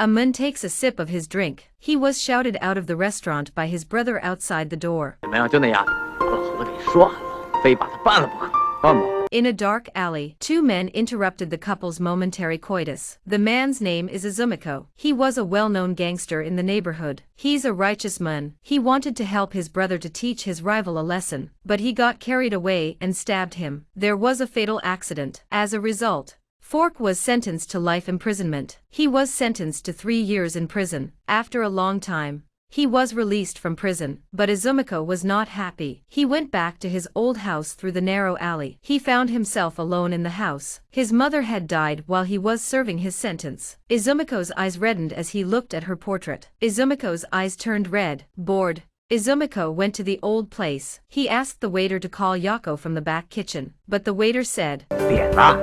Amun takes a sip of his drink. He was shouted out of the restaurant by his brother outside the door. 怎么样，就那样，我和你说好了，非把他办了不可。办吧。 In a dark alley, two men interrupted the couple's momentary coitus. The man's name is Izumiko. He was a well-known gangster in the neighborhood. He's a righteous man. He wanted to help his brother to teach his rival a lesson, but he got carried away and stabbed him. There was a fatal accident. As a result, Fork was sentenced to life imprisonment. He was sentenced to 3 years in prison. After a long time, he was released from prison, but Izumiko was not happy. He went back to his old house through the narrow alley. He found himself alone in the house. His mother had died while he was serving his sentence. Izumiko's eyes reddened as he looked at her portrait. Izumiko's eyes turned red, bored. Izumiko went to the old place. He asked the waiter to call Yako from the back kitchen, but the waiter said, 扁了，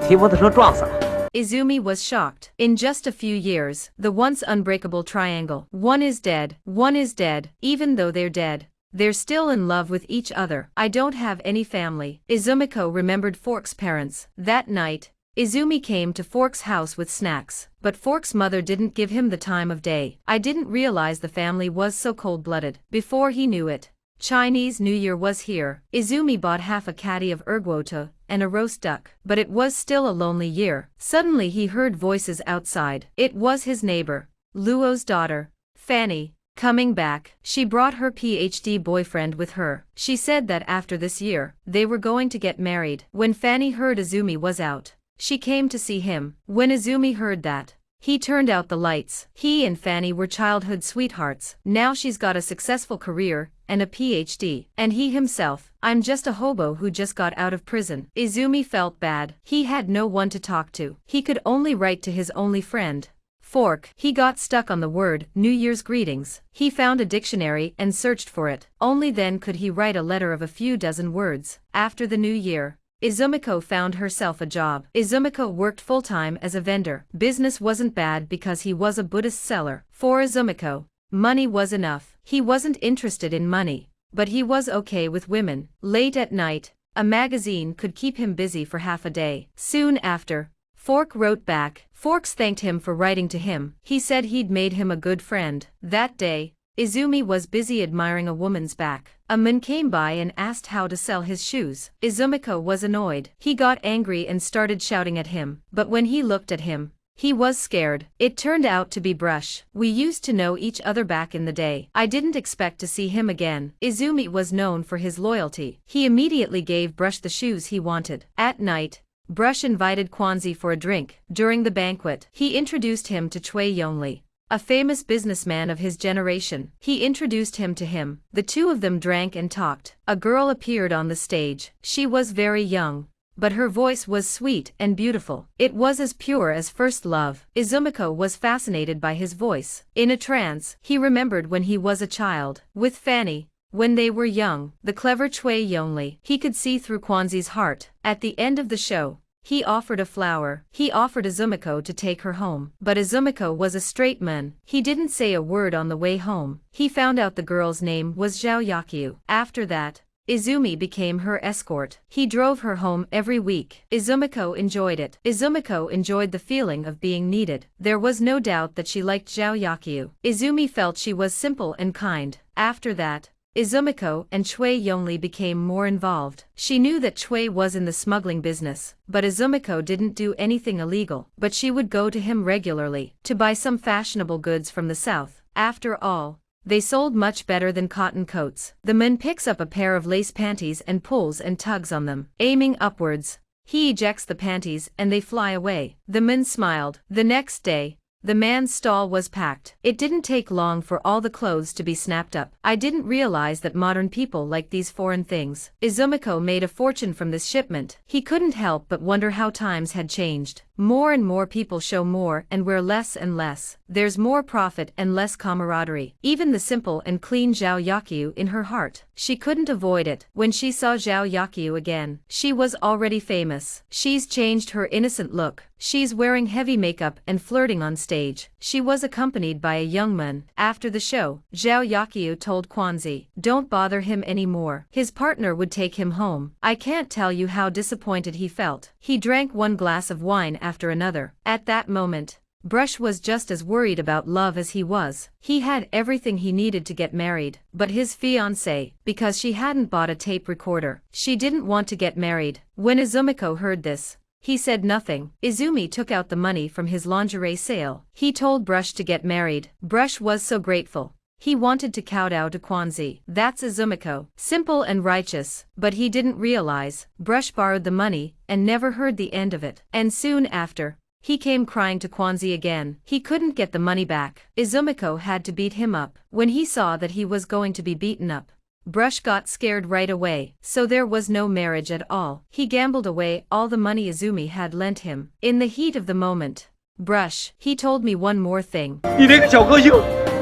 骑摩托车撞死了。 Izumi was shocked. In just a few years, the once unbreakable triangle. One is dead, one is dead. Even though they're dead, they're still in love with each other. I don't have any family. Izumiko remembered Fork's parents. That night, Izumi came to Fork's house with snacks, but Fork's mother didn't give him the time of day. I didn't realize the family was so cold-blooded. Before he knew it, Chinese New Year was here. Izumi bought half a caddy of erguota and a roast duck, but it was still a lonely year. Suddenly he heard voices outside. It was his neighbor, Luo's daughter, Fanny, coming back. She brought her PhD boyfriend with her. She said that after this year, they were going to get married. When Fanny heard Izumi was out, she came to see him. When Izumi heard that, he turned out the lights. He and Fanny were childhood sweethearts. Now she's got a successful career and a PhD. And he himself, I'm just a hobo who just got out of prison. Izumi felt bad. He had no one to talk to. He could only write to his only friend, Fork. He got stuck on the word New Year's greetings. He found a dictionary and searched for it. Only then could he write a letter of a few dozen words. After the new year, Izumiko found herself a job. Izumiko worked full-time as a vendor. Business wasn't bad because he was a Buddhist seller. For Izumiko, money was enough. He wasn't interested in money, but he was okay with women. Late at night, a magazine could keep him busy for half a day. Soon after, Fork wrote back. Forks thanked him for writing to him. He said he'd made him a good friend. That day, Izumi was busy admiring a woman's back. A man came by and asked how to sell his shoes. Izumiko was annoyed. He got angry and started shouting at him. But when he looked at him, he was scared. It turned out to be Brush. We used to know each other back in the day. I didn't expect to see him again. Izumi was known for his loyalty. He immediately gave Brush the shoes he wanted. At night, Brush invited Kwanzi for a drink. During the banquet, he introduced him to Chui Yonglei, a famous businessman of his generation. He introduced him to him. The two of them drank and talked. A girl appeared on the stage. She was very young, but her voice was sweet and beautiful. It was as pure as first love. Izumiko was fascinated by his voice. In a trance, he remembered when he was a child, with Fanny. When they were young, the clever Chui Yonglei, he could see through Kwanzi's heart. At the end of the show, he offered a flower. He offered Izumiko to take her home. But Izumiko was a straight man. He didn't say a word on the way home. He found out the girl's name was Zhao Yakyu. After that, Izumi became her escort. He drove her home every week. Izumiko enjoyed it. Izumiko enjoyed the feeling of being needed. There was no doubt that she liked Zhao Yakyu. Izumi felt she was simple and kind. After that, Izumiko and Chui Yonglei became more involved. She knew that Chui was in the smuggling business, but Izumiko didn't do anything illegal. But she would go to him regularly to buy some fashionable goods from the south. After all, they sold much better than cotton coats. The man picks up a pair of lace panties and pulls and tugs on them. Aiming upwards, he ejects the panties and they fly away. The man smiled. The next day, the man's stall was packed. It didn't take long for all the clothes to be snapped up. I didn't realize that modern people like these foreign things. Izumiko made a fortune from this shipment. He couldn't help but wonder how times had changed. More and more people show more and wear less and less. There's more profit and less camaraderie. Even the simple and clean Zhao Yakyu in her heart, she couldn't avoid it. When she saw Zhao Yakyu again, she was already famous. She's changed her innocent look. She's wearing heavy makeup and flirting on stage. She was accompanied by a young man. After the show, Zhao Yakyu told Kwanzi, don't bother him anymore. His partner would take him home. I can't tell you how disappointed he felt. He drank one glass of wine after another. At that moment, Brush was just as worried about love as he was. He had everything he needed to get married, but his fiancée, because she hadn't bought a tape recorder, she didn't want to get married. When Izumiko heard this, he said nothing. Izumi took out the money from his lingerie sale. He told Brush to get married. Brush was so grateful. He wanted to kowtow to Kwanzi. That's Izumiko. Simple and righteous, but he didn't realize. Brush borrowed the money and never heard the end of it. And soon after, he came crying to Kwanzi again. He couldn't get the money back. Izumiko had to beat him up. When he saw that he was going to be beaten up, Brush got scared right away, so there was no marriage at all. He gambled away all the money Izumi had lent him. In the heat of the moment, Brush, he told me one more thing. 你这个小歌星，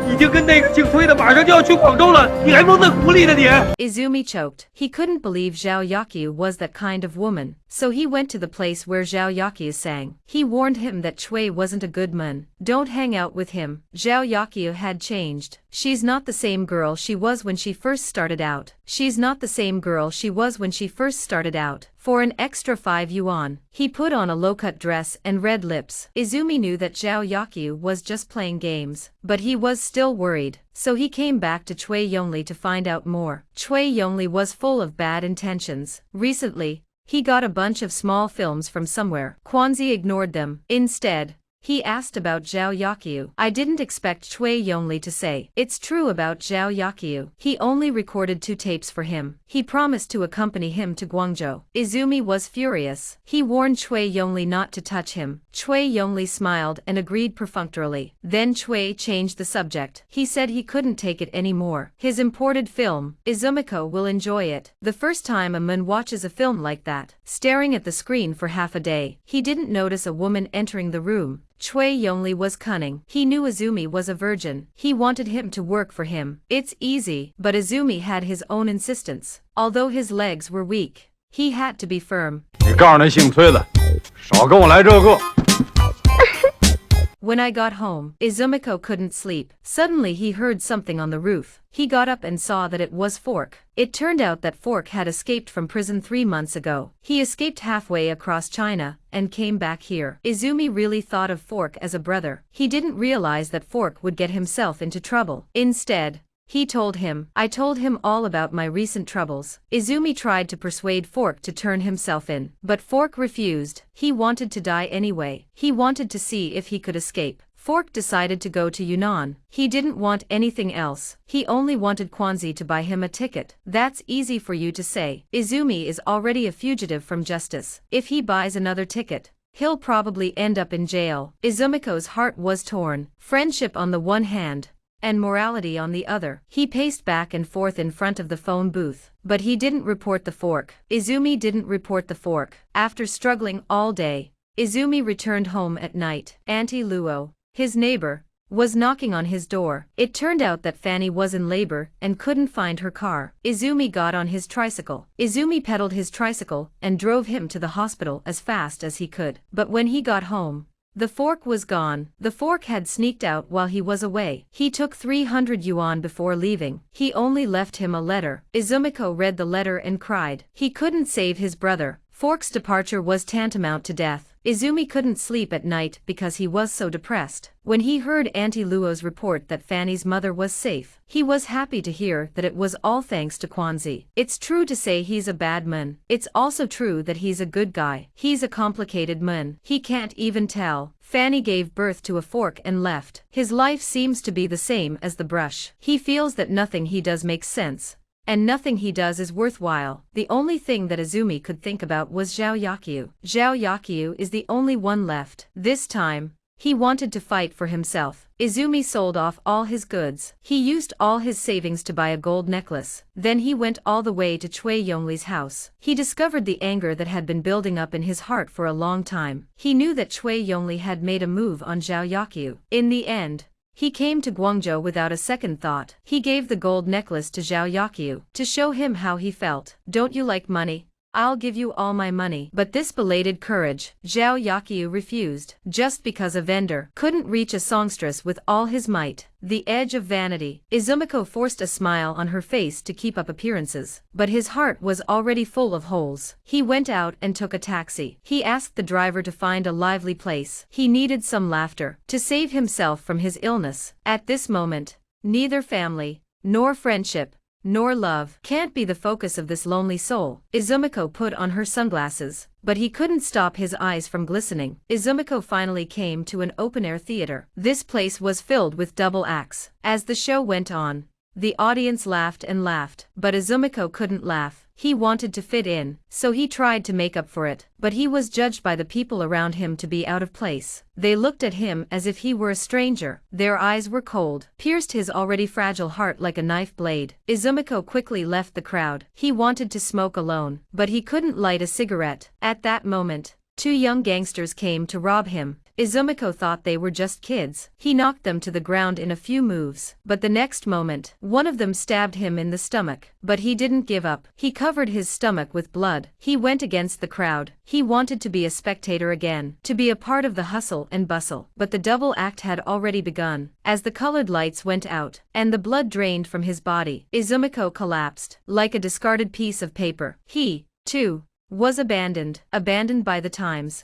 已经跟那个姓崔的马上就要去广州了，你还蒙在鼓里呢你！ Izumi choked. He couldn't believe Zhao Yakyu was that kind of woman, so he went to the place where Zhao Yakyu sang. He warned him that Chui wasn't a good man. Don't hang out with him. Zhao Yakyu had changed. She's not the same girl she was when she first started out. She's not the same girl she was when she first started out. For an extra 5 yuan, he put on a low-cut dress and red lips. Izumi knew that Zhao Yakyu was just playing games, but he was still worried, so he came back to Chui Yongli to find out more. Chui Yongli was full of bad intentions. Recently, he got a bunch of small films from somewhere. Kwanzi ignored them. Instead, he asked about Zhao Yakyu. I didn't expect Chui Yongli to say. It's true about Zhao Yakyu. He only recorded 2 tapes for him. He promised to accompany him to Guangzhou. Izumi was furious. He warned Chui Yongli not to touch him. Chui Yongli smiled and agreed perfunctorily. Then Chui changed the subject. He said he couldn't take it anymore. His imported film, Izumiko will enjoy it. The first time a man watches a film like that, staring at the screen for half a day, he didn't notice a woman entering the room. Chui Yongli was cunning. He knew Izumi was a virgin. He wanted him to work for him. It's easy, but Izumi had his own insistence. Although his legs were weak, he had to be firm. 你告诉那姓崔的，少跟我来这个。 When I got home, Izumiko couldn't sleep. Suddenly he heard something on the roof. He got up and saw that it was Fork. It turned out that Fork had escaped from prison 3 months ago. He escaped halfway across China and came back here. Izumi really thought of Fork as a brother. He didn't realize that Fork would get himself into trouble. Instead, he told him. I told him all about my recent troubles. Izumi tried to persuade Fork to turn himself in, but Fork refused. He wanted to die anyway. He wanted to see if he could escape. Fork decided to go to Yunnan. He didn't want anything else. He only wanted Kwanzi to buy him a ticket. That's easy for you to say. Izumi is already a fugitive from justice. If he buys another ticket, he'll probably end up in jail. Izumiko's heart was torn. Friendship on the one hand, and morality on the other. He paced back and forth in front of the phone booth, but he didn't report the Fork. Izumi didn't report the Fork. After struggling all day, Izumi returned home at night. Auntie Luo, his neighbor, was knocking on his door. It turned out that Fanny was in labor and couldn't find her car. Izumi got on his tricycle. Izumi pedaled his tricycle and drove him to the hospital as fast as he could. But when he got home, the Fork was gone. The Fork had sneaked out while he was away. He took 300 yuan before leaving. He only left him a letter. Izumiko read the letter and cried. He couldn't save his brother. Fork's departure was tantamount to death. Izumi couldn't sleep at night because he was so depressed. When he heard Auntie Luo's report that Fanny's mother was safe, he was happy to hear that it was all thanks to Kwanzi. It's true to say he's a bad man. It's also true that he's a good guy. He's a complicated man. He can't even tell. Fanny gave birth to a Fork and left. His life seems to be the same as the Brush. He feels that nothing he does makes sense, and nothing he does is worthwhile. The only thing that Izumi could think about was Zhao Yakyu. Zhao Yakyu is the only one left. This time, he wanted to fight for himself. Izumi sold off all his goods. He used all his savings to buy a gold necklace. Then he went all the way to Chui Yongli's house. He discovered the anger that had been building up in his heart for a long time. He knew that Chui Yongli had made a move on Zhao Yakyu. In the end, he came to Guangzhou without a second thought. He gave the gold necklace to Zhao Yakyu to show him how he felt. Don't you like money? I'll give you all my money. But this belated courage, Zhao Yakyu refused, just because a vendor couldn't reach a songstress with all his might. The edge of vanity. Izumiko forced a smile on her face to keep up appearances, but his heart was already full of holes. He went out and took a taxi. He asked the driver to find a lively place. He needed some laughter to save himself from his illness. At this moment, neither family, nor friendship, nor love can't be the focus of this lonely soul. Izumiko put on her sunglasses, but he couldn't stop his eyes from glistening. Izumiko finally came to an open-air theater. This place was filled with double acts. As the show went on, the audience laughed and laughed, but Izumiko couldn't laugh. He wanted to fit in, so he tried to make up for it, but he was judged by the people around him to be out of place. They looked at him as if he were a stranger. Their eyes were cold, pierced his already fragile heart like a knife blade. Izumiko quickly left the crowd. He wanted to smoke alone, but he couldn't light a cigarette. At that moment, 2 young gangsters came to rob him. Izumiko thought they were just kids. He knocked them to the ground in a few moves, but the next moment, one of them stabbed him in the stomach. But he didn't give up. He covered his stomach with blood. He went against the crowd. He wanted to be a spectator again, to be a part of the hustle and bustle. But the double act had already begun. As the colored lights went out, and the blood drained from his body, Izumiko collapsed, like a discarded piece of paper. He, too, was abandoned by the times.